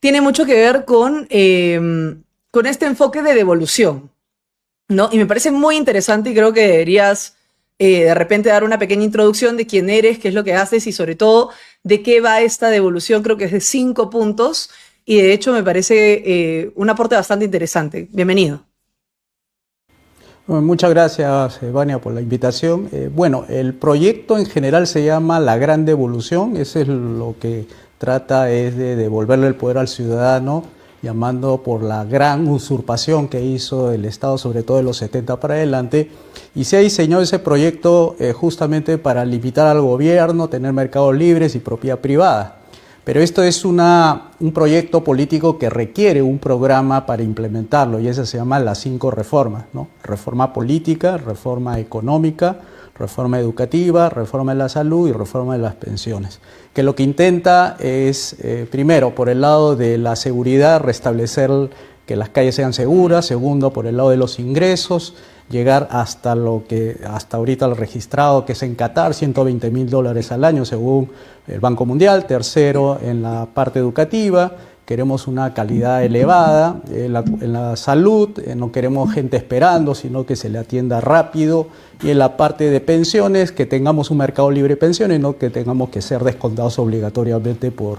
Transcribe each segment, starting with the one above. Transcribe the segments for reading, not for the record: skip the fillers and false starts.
tiene mucho que ver con este enfoque de devolución, ¿no? Y me parece muy interesante y creo que deberías de repente dar una pequeña introducción de quién eres, qué es lo que haces y sobre todo de qué va esta devolución. Creo que es de 5 puntos y de hecho me parece un aporte bastante interesante. Bienvenido. Bueno, muchas gracias, Vania, por la invitación. Bueno, el proyecto en general se llama La Gran Devolución. Ese es lo que trata es de devolverle el poder al ciudadano, llamando por la gran usurpación que hizo el Estado, sobre todo de los 70 para adelante. Y se ha diseñado ese proyecto justamente para limitar al gobierno, tener mercados libres y propiedad privada. Pero esto es un proyecto político que requiere un programa para implementarlo y ese se llama las 5 reformas, ¿no? Reforma política, reforma económica, reforma educativa, reforma de la salud y reforma de las pensiones. Que lo que intenta es, primero, por el lado de la seguridad, restablecer que las calles sean seguras. Segundo, por el lado de los ingresos, llegar hasta lo que hasta ahorita lo registrado, que es en Qatar, $120.000 al año según el Banco Mundial. Tercero, en la parte educativa, queremos una calidad elevada. En la salud, no queremos gente esperando, sino que se le atienda rápido. Y en la parte de pensiones, que tengamos un mercado libre de pensiones, no que tengamos que ser descontados obligatoriamente por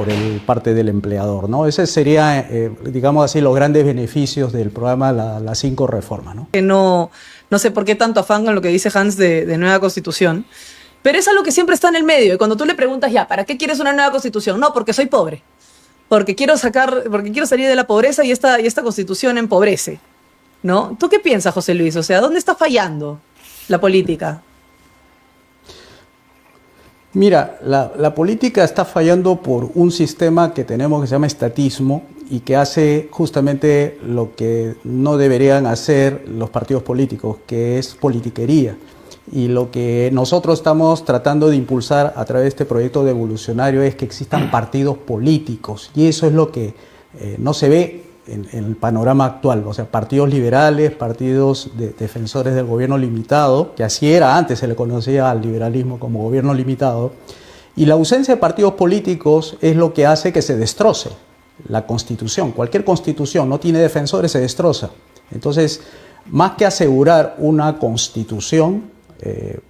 el parte del empleador, ¿no? Ese sería, digamos así, los grandes beneficios del programa las 5 reformas, ¿no? Que no sé por qué tanto afán con lo que dice Hans de nueva constitución, pero es algo que siempre está en el medio. Y cuando tú le preguntas, ya, ¿para qué quieres una nueva constitución? No, porque soy pobre, porque quiero salir de la pobreza y esta constitución empobrece, ¿no? ¿Tú qué piensas, José Luis? O sea, ¿dónde está fallando la política? Mira, la política está fallando por un sistema que tenemos que se llama estatismo y que hace justamente lo que no deberían hacer los partidos políticos, que es politiquería. Y lo que nosotros estamos tratando de impulsar a través de este proyecto devolucionario es que existan partidos políticos y eso es lo que no se ve en el panorama actual, o sea, partidos liberales, partidos de defensores del gobierno limitado, que así era antes, se le conocía al liberalismo como gobierno limitado, y la ausencia de partidos políticos es lo que hace que se destroce la Constitución. Cualquier Constitución no tiene defensores, se destroza. Entonces, más que asegurar una Constitución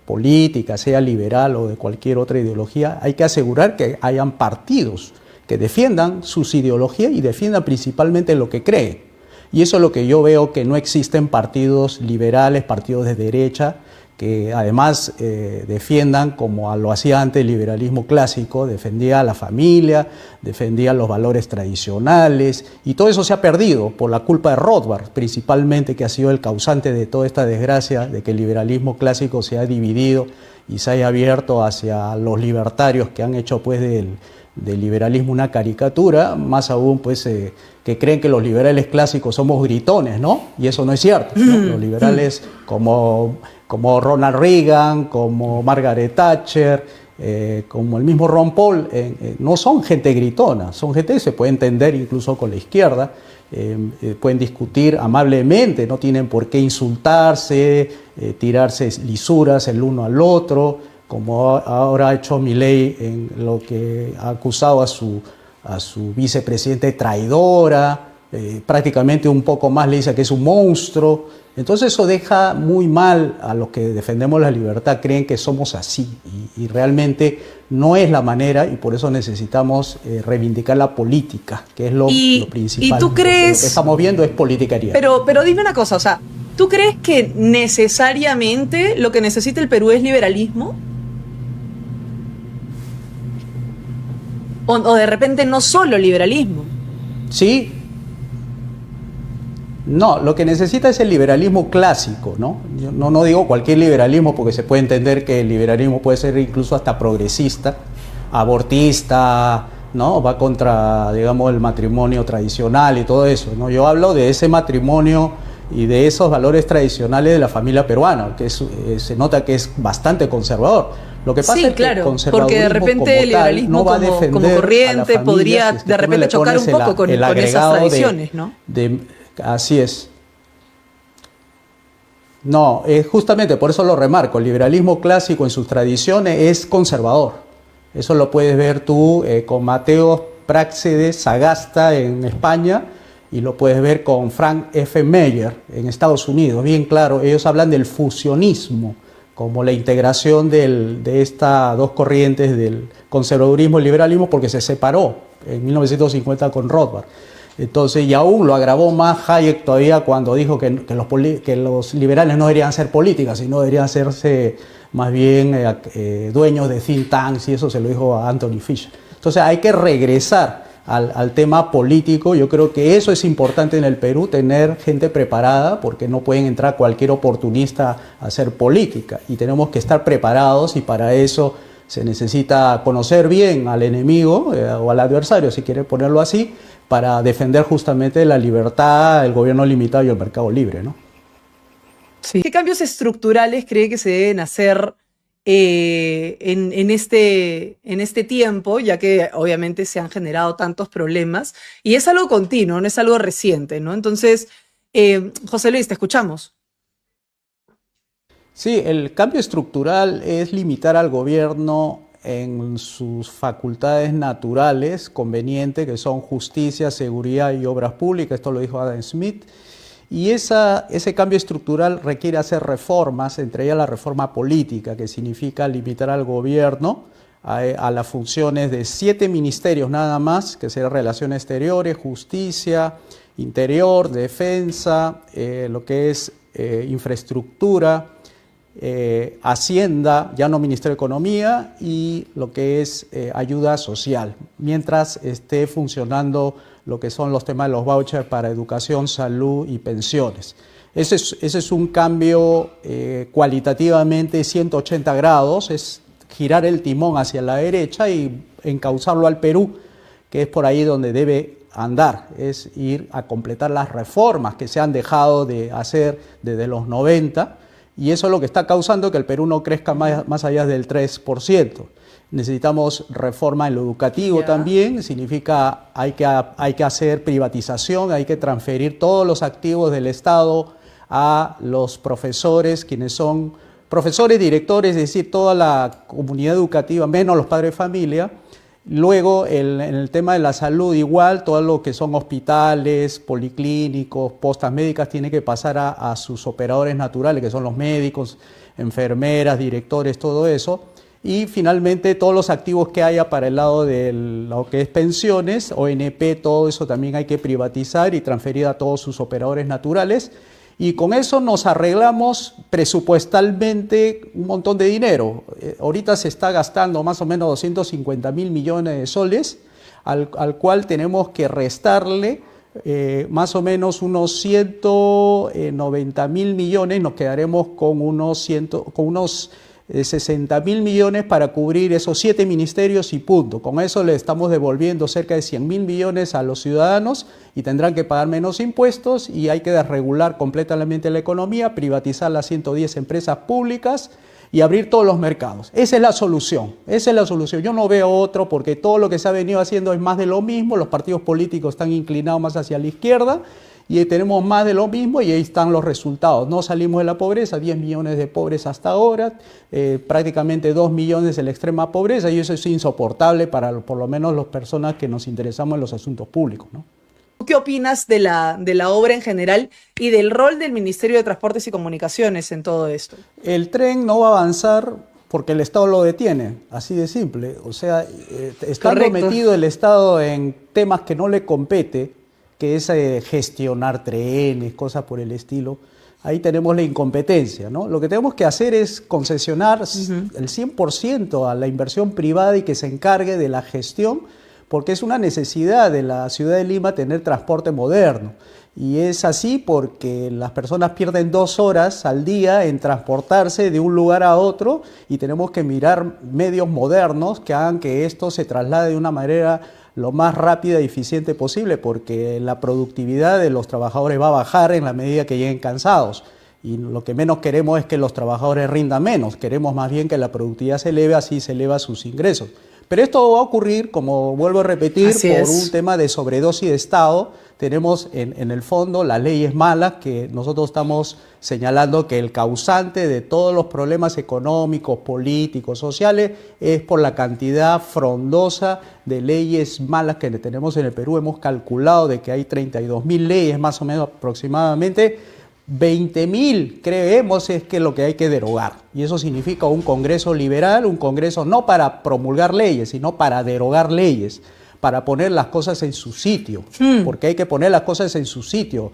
política, sea liberal o de cualquier otra ideología, hay que asegurar que hayan partidos que defiendan sus ideologías y defiendan principalmente lo que creen. Y eso es lo que yo veo, que no existen partidos liberales, partidos de derecha, que además defiendan, como lo hacía antes el liberalismo clásico, defendía a la familia, defendía los valores tradicionales, y todo eso se ha perdido por la culpa de Rothbard, principalmente, que ha sido el causante de toda esta desgracia, de que el liberalismo clásico se ha dividido y se haya abierto hacia los libertarios que han hecho pues del liberalismo una caricatura, más aún pues que creen que los liberales clásicos somos gritones, ¿no? Y eso no es cierto, ¿no? Los liberales como Ronald Reagan, como Margaret Thatcher, como el mismo Ron Paul, no son gente gritona, son gente que se puede entender incluso con la izquierda, pueden discutir amablemente, no tienen por qué insultarse, tirarse lisuras el uno al otro, como ahora ha hecho Milei en lo que ha acusado a su vicepresidente de traidora, prácticamente un poco más le dice que es un monstruo. Entonces eso deja muy mal a los que defendemos la libertad, creen que somos así y realmente no es la manera y por eso necesitamos reivindicar la política, que es lo principal. ¿Y tú crees? Lo que estamos viendo es politiquería. Pero dime una cosa, o sea, ¿tú crees que necesariamente lo que necesita el Perú es liberalismo? O de repente no solo liberalismo. Sí. No, lo que necesita es el liberalismo clásico, ¿no? Yo no digo cualquier liberalismo porque se puede entender que el liberalismo puede ser incluso hasta progresista, abortista, ¿no? Va contra, digamos, el matrimonio tradicional y todo eso, ¿no? Yo hablo de ese matrimonio y de esos valores tradicionales de la familia peruana, que se nota que es bastante conservador. Lo que pasa sí, es que claro, el conservadurismo porque de repente el liberalismo no va a defender como corriente podría si es que de repente chocar un poco con esas tradiciones, ¿no? Así es. No, justamente por eso lo remarco, el liberalismo clásico en sus tradiciones es conservador. Eso lo puedes ver tú con Mateo Praxedes Sagasta en España, y lo puedes ver con Frank F. Meyer en Estados Unidos. Bien claro, ellos hablan del fusionismo como la integración de estas dos corrientes del conservadurismo y liberalismo, porque se separó en 1950 con Rothbard. Entonces, y aún lo agravó más Hayek todavía cuando dijo que los liberales no deberían ser políticas, sino deberían hacerse más bien dueños de think tanks, y eso se lo dijo a Anthony Fisher. Entonces hay que regresar al tema político. Yo creo que eso es importante en el Perú, tener gente preparada, porque no pueden entrar cualquier oportunista a hacer política, y tenemos que estar preparados, y para eso se necesita conocer bien al enemigo o al adversario, si quiere ponerlo así, para defender justamente la libertad, el gobierno limitado y el mercado libre, ¿no? Sí. ¿Qué cambios estructurales cree que se deben hacer en este tiempo, ya que obviamente se han generado tantos problemas y es algo continuo, no es algo reciente, ¿no? Entonces, José Luis, te escuchamos. Sí, el cambio estructural es limitar al gobierno en sus facultades naturales convenientes, que son justicia, seguridad y obras públicas. Esto lo dijo Adam Smith. Y ese cambio estructural requiere hacer reformas, entre ellas la reforma política, que significa limitar al gobierno a las funciones de 7 ministerios nada más, que serán Relaciones Exteriores, Justicia, Interior, Defensa, lo que es infraestructura, Hacienda, ya no Ministerio de Economía, y lo que es ayuda social, mientras esté funcionando lo que son los temas de los vouchers para educación, salud y pensiones. Ese es un cambio cualitativamente 180 grados, es girar el timón hacia la derecha y encauzarlo al Perú, que es por ahí donde debe andar, es ir a completar las reformas que se han dejado de hacer desde los 90, y eso es lo que está causando que el Perú no crezca más allá del 3%. Necesitamos reforma en lo educativo también, significa hay que hacer privatización, hay que transferir todos los activos del Estado a los profesores, quienes son profesores, directores, es decir, toda la comunidad educativa, menos los padres de familia. Luego, en el tema de la salud igual, todo lo que son hospitales, policlínicos, postas médicas, tiene que pasar a sus operadores naturales, que son los médicos, enfermeras, directores, todo eso. Y finalmente todos los activos que haya para el lado de lo que es pensiones, ONP, todo eso también hay que privatizar y transferir a todos sus operadores naturales. Y con eso nos arreglamos presupuestalmente un montón de dinero. Ahorita se está gastando más o menos 250.000 millones de soles, al cual tenemos que restarle más o menos unos 190.000 millones, nos quedaremos con unos 60.000 millones para cubrir esos 7 ministerios y punto. Con eso le estamos devolviendo cerca de 100.000 millones a los ciudadanos y tendrán que pagar menos impuestos, y hay que desregular completamente la economía, privatizar las 110 empresas públicas y abrir todos los mercados. Esa es la solución, esa es la solución. Yo no veo otro, porque todo lo que se ha venido haciendo es más de lo mismo, los partidos políticos están inclinados más hacia la izquierda, y tenemos más de lo mismo, y ahí están los resultados. No salimos de la pobreza, 10 millones de pobres hasta ahora, prácticamente 2 millones en la extrema pobreza, y eso es insoportable para por lo menos las personas que nos interesamos en los asuntos públicos, ¿no? ¿Qué opinas de la obra en general y del rol del Ministerio de Transportes y Comunicaciones en todo esto? El tren no va a avanzar porque el Estado lo detiene, así de simple. O sea, estando metido el Estado en temas que no le compete, que es gestionar trenes, cosas por el estilo, ahí tenemos la incompetencia, ¿no? Lo que tenemos que hacer es concesionar el 100% a la inversión privada y que se encargue de la gestión, porque es una necesidad de la ciudad de Lima tener transporte moderno. Y es así porque las personas pierden 2 horas al día en transportarse de un lugar a otro, y tenemos que mirar medios modernos que hagan que esto se traslade de una manera lo más rápida y eficiente posible, porque la productividad de los trabajadores va a bajar en la medida que lleguen cansados. Y lo que menos queremos es que los trabajadores rindan menos, queremos más bien que la productividad se eleve, así se eleva sus ingresos. Pero esto va a ocurrir, como vuelvo a repetir, Así por es. un tema de sobredosis de Estado. Tenemos en el fondo las leyes malas que nosotros estamos señalando que el causante de todos los problemas económicos, políticos, sociales es por la cantidad frondosa de leyes malas que tenemos en el Perú. Hemos calculado de que hay 32.000 leyes más o menos aproximadamente. 20.000 creemos es que lo que hay que derogar, y eso significa un Congreso liberal, un Congreso no para promulgar leyes, sino para derogar leyes, para poner las cosas en su sitio, porque hay que poner las cosas en su sitio.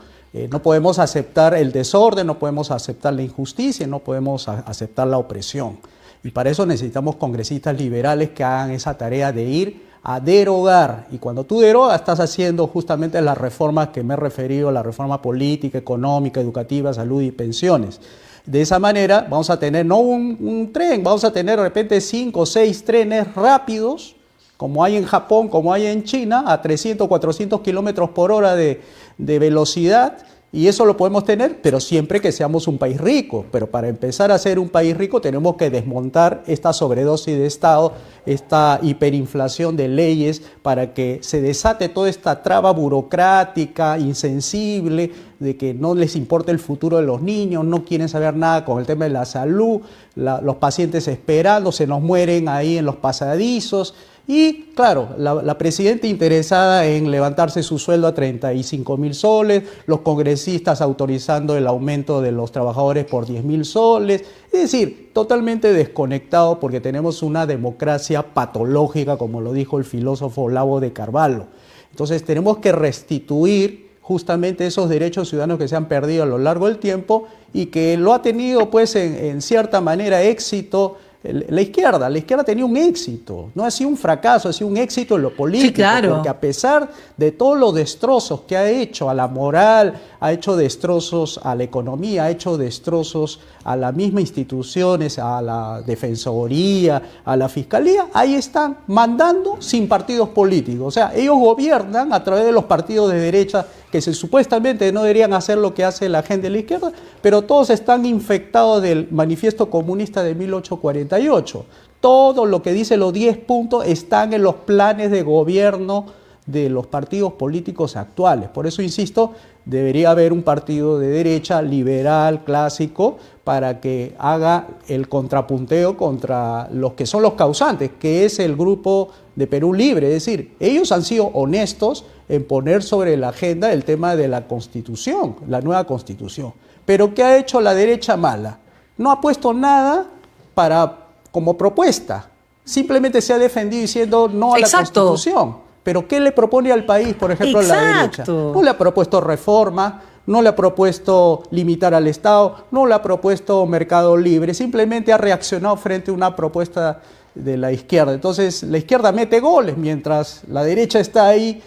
No podemos aceptar el desorden, no podemos aceptar la injusticia, no podemos aceptar la opresión, y para eso necesitamos congresistas liberales que hagan esa tarea de ir a derogar, y cuando tú derogas estás haciendo justamente las reformas que me he referido, la reforma política, económica, educativa, salud y pensiones. De esa manera vamos a tener no un tren, vamos a tener de repente 5 o 6 trenes rápidos, como hay en Japón, como hay en China, a 300, 400 kilómetros por hora de velocidad. Y eso lo podemos tener, pero siempre que seamos un país rico. Pero para empezar a ser un país rico tenemos que desmontar esta sobredosis de Estado, esta hiperinflación de leyes, para que se desate toda esta traba burocrática, insensible, de que no les importa el futuro de los niños, no quieren saber nada con el tema de la salud, los pacientes esperando, se nos mueren ahí en los pasadizos. Y claro, la presidenta interesada en levantarse su sueldo a 35.000 soles, los congresistas autorizando el aumento de los trabajadores por 10.000 soles, es decir, totalmente desconectado porque tenemos una democracia patológica, como lo dijo el filósofo Olavo de Carvalho. Entonces tenemos que restituir justamente esos derechos ciudadanos que se han perdido a lo largo del tiempo y que lo ha tenido pues en cierta manera éxito. La izquierda tenía un éxito, no ha sido un fracaso, ha sido un éxito en lo político, Sí, claro. porque a pesar de todos los destrozos que ha hecho a la moral, ha hecho destrozos a la economía, ha hecho destrozos a las mismas instituciones, a la Defensoría, a la Fiscalía, ahí están mandando sin partidos políticos. O sea, ellos gobiernan a través de los partidos de derecha que supuestamente no deberían hacer lo que hace la gente de la izquierda, pero todos están infectados del Manifiesto Comunista de 1848. Todo lo que dice los 10 puntos están en los planes de gobierno de los partidos políticos actuales. Por eso, insisto, debería haber un partido de derecha, liberal, clásico, para que haga el contrapunteo contra los que son los causantes, que es el grupo de Perú Libre. Es decir, ellos han sido honestos en poner sobre la agenda el tema de la Constitución, la nueva Constitución. Pero ¿qué ha hecho la derecha mala? No ha puesto nada como propuesta. Simplemente se ha defendido diciendo no a la Exacto. Constitución. Pero ¿qué le propone al país, por ejemplo, la derecha? Exacto. No le ha propuesto reforma, no le ha propuesto limitar al Estado, no le ha propuesto mercado libre, simplemente ha reaccionado frente a una propuesta de la izquierda. Entonces, la izquierda mete goles, mientras la derecha está ahí,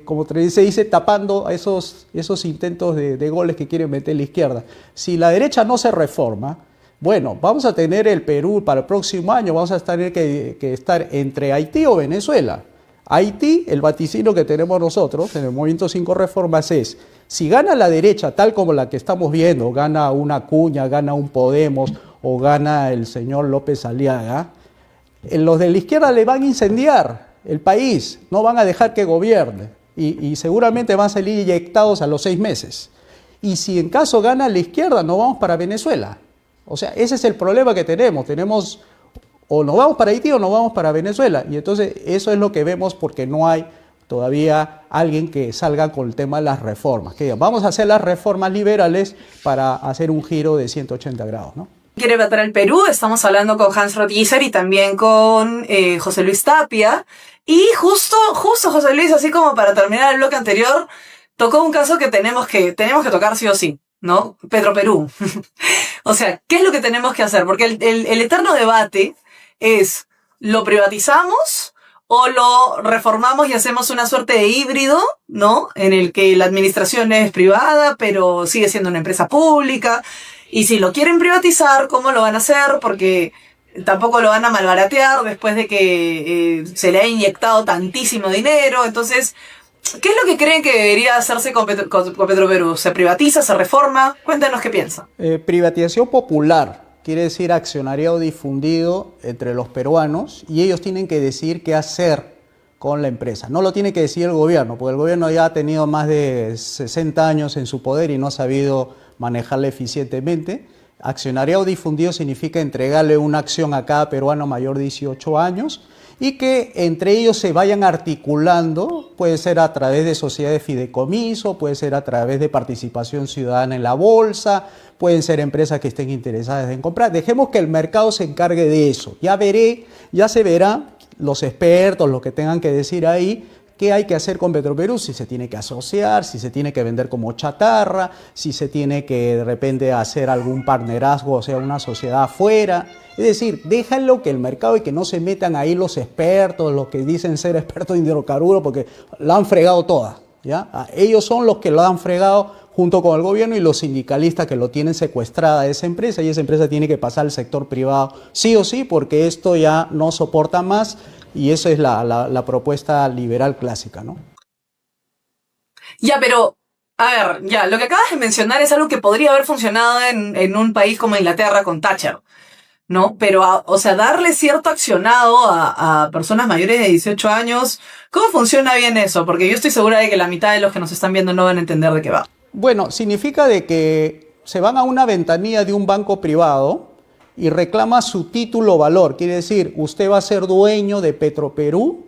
como se dice, tapando esos intentos de goles que quiere meter la izquierda. Si la derecha no se reforma, bueno, vamos a tener el Perú para el próximo año, vamos a tener que estar entre Haití o Venezuela. Haití, el vaticino que tenemos nosotros en el Movimiento 5 Reformas es, si gana la derecha tal como la que estamos viendo, gana una Acuña, gana un Podemos o gana el señor López Aliaga, los de la izquierda le van a incendiar el país, no van a dejar que gobierne y seguramente van a salir inyectados a los 6 meses. Y si en caso gana la izquierda, no vamos para Venezuela. O sea, ese es el problema que tenemos. O nos vamos para Haití o nos vamos para Venezuela. Y entonces eso es lo que vemos porque no hay todavía alguien que salga con el tema de las reformas. Que diga, vamos a hacer las reformas liberales para hacer un giro de 180 grados, ¿no? Quiere vetar el Perú, estamos hablando con Hans Rottiger y también con José Luis Tapia. Y justo José Luis, así como para terminar el bloque anterior, tocó un caso que tenemos que tocar sí o sí, ¿no? Petroperú. O sea, ¿qué es lo que tenemos que hacer? Porque el eterno debate es, ¿lo privatizamos o lo reformamos y hacemos una suerte de híbrido, ¿no? En el que la administración es privada, pero sigue siendo una empresa pública. Y si lo quieren privatizar, ¿cómo lo van a hacer? Porque tampoco lo van a malbaratear después de que se le ha inyectado tantísimo dinero. Entonces, ¿qué es lo que creen que debería hacerse con Petroperú? ¿Se privatiza? ¿Se reforma? Cuéntanos qué piensan. Privatización popular. quiere decir accionariado difundido entre los peruanos y ellos tienen que decidir qué hacer con la empresa. No lo tiene que decir el gobierno, porque el gobierno ya ha tenido más de 60 años en su poder y no ha sabido manejarla eficientemente. Accionariado difundido significa entregarle una acción a cada peruano mayor de 18 años y que entre ellos se vayan articulando, puede ser a través de sociedades de fideicomiso, puede ser a través de participación ciudadana en la bolsa, pueden ser empresas que estén interesadas en comprar. Dejemos que el mercado se encargue de eso. Ya se verá los expertos, los que tengan que decir ahí, qué hay que hacer con Petroperú, si se tiene que asociar, si se tiene que vender como chatarra, si se tiene que de repente hacer algún partnerazgo, o sea, una sociedad afuera. Es decir, déjalo que el mercado y que no se metan ahí los expertos, los que dicen ser expertos en hidrocarburos, porque la han fregado toda, ¿ya? Ellos son los que lo han fregado junto con el gobierno y los sindicalistas que lo tienen secuestrada a esa empresa, y esa empresa tiene que pasar al sector privado sí o sí, porque esto ya no soporta más. Y esa es la propuesta liberal clásica, ¿no? Ya, pero, a ver, ya, lo que acabas de mencionar es algo que podría haber funcionado en un país como Inglaterra con Thatcher, ¿no? Pero, o sea, darle cierto accionado a personas mayores de 18 años, ¿cómo funciona bien eso? Porque yo estoy segura de que la mitad de los que nos están viendo no van a entender de qué va. Bueno, significa de que se van a una ventanilla de un banco privado y reclama su título valor. Quiere decir, usted va a ser dueño de Petroperú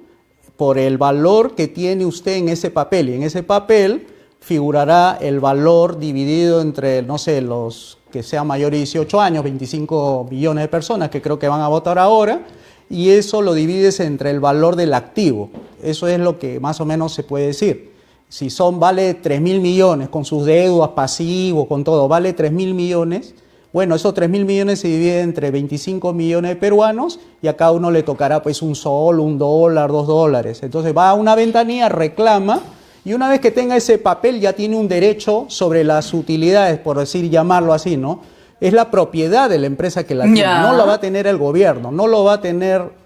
por el valor que tiene usted en ese papel. Y en ese papel figurará el valor dividido entre, no sé, los que sean mayores de 18 años, 25 millones de personas que creo que van a votar ahora, y eso lo divides entre el valor del activo. Eso es lo que más o menos se puede decir. Si vale 3.000 millones con sus deudas, pasivos, con todo, vale 3.000 millones. Bueno, esos 3.000 millones se dividen entre 25 millones de peruanos y a cada uno le tocará pues un sol, $1, $2. Entonces va a una ventanilla, reclama, y una vez que tenga ese papel ya tiene un derecho sobre las utilidades, por decir, llamarlo así, ¿no? Es la propiedad de la empresa que la tiene, no la va a tener el gobierno, no lo va a tener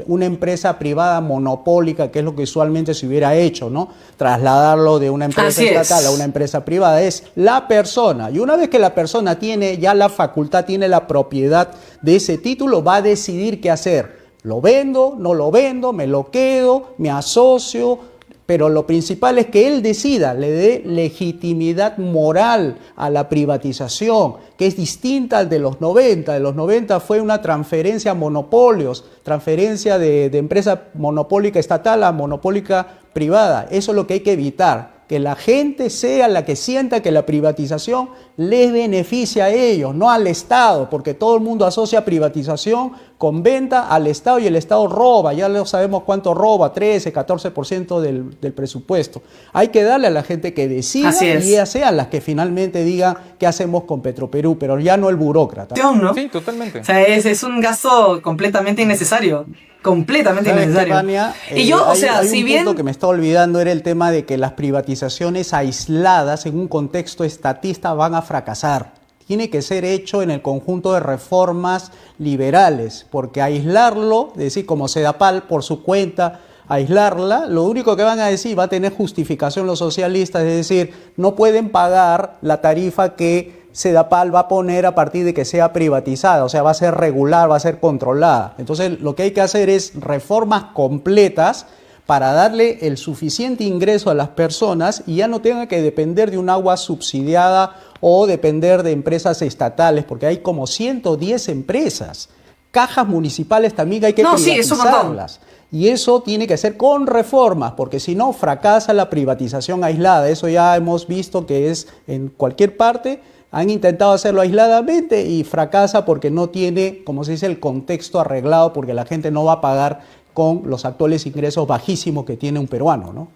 una empresa privada monopólica, que es lo que usualmente se hubiera hecho, ¿no? Trasladarlo de una empresa estatal a una empresa privada. Es la persona, y una vez que la persona tiene ya la facultad, tiene la propiedad de ese título, va a decidir qué hacer. ¿Lo vendo? ¿No lo vendo? ¿Me lo quedo? ¿Me asocio? Pero lo principal es que él decida, le dé legitimidad moral a la privatización, que es distinta al de los 90. De los 90 fue una transferencia a monopolios, transferencia de empresa monopólica estatal a monopólica privada. Eso es lo que hay que evitar, que la gente sea la que sienta que la privatización les beneficia a ellos, no al Estado, porque todo el mundo asocia privatización con venta al Estado y el Estado roba, ya lo sabemos cuánto roba, 13, 14% del presupuesto. Hay que darle a la gente que decida y ellas sean las que finalmente digan qué hacemos con Petroperú, pero ya no el burócrata. ¿No? Sí, totalmente. O sea, es un gasto completamente innecesario. Completamente innecesario. Y yo, o sea, si bien... Un punto que me está olvidando era el tema de que las privatizaciones aisladas en un contexto estatista van a fracasar. Tiene que ser hecho en el conjunto de reformas liberales, porque aislarlo, es decir, como Sedapal por su cuenta, aislarla, lo único que van a decir, va a tener justificación los socialistas, es decir, no pueden pagar la tarifa que Sedapal va a poner a partir de que sea privatizada, o sea, va a ser regular, va a ser controlada. Entonces, lo que hay que hacer es reformas completas para darle el suficiente ingreso a las personas y ya no tengan que depender de un agua subsidiada o depender de empresas estatales, porque hay como 110 empresas. Cajas municipales también hay que privatizarlas. Y eso tiene que ser con reformas, porque si no, fracasa la privatización aislada. Eso ya hemos visto que es en cualquier parte. Han intentado hacerlo aisladamente y fracasa porque no tiene, como se dice, el contexto arreglado, porque la gente no va a pagar con los actuales ingresos bajísimos que tiene un peruano, ¿no?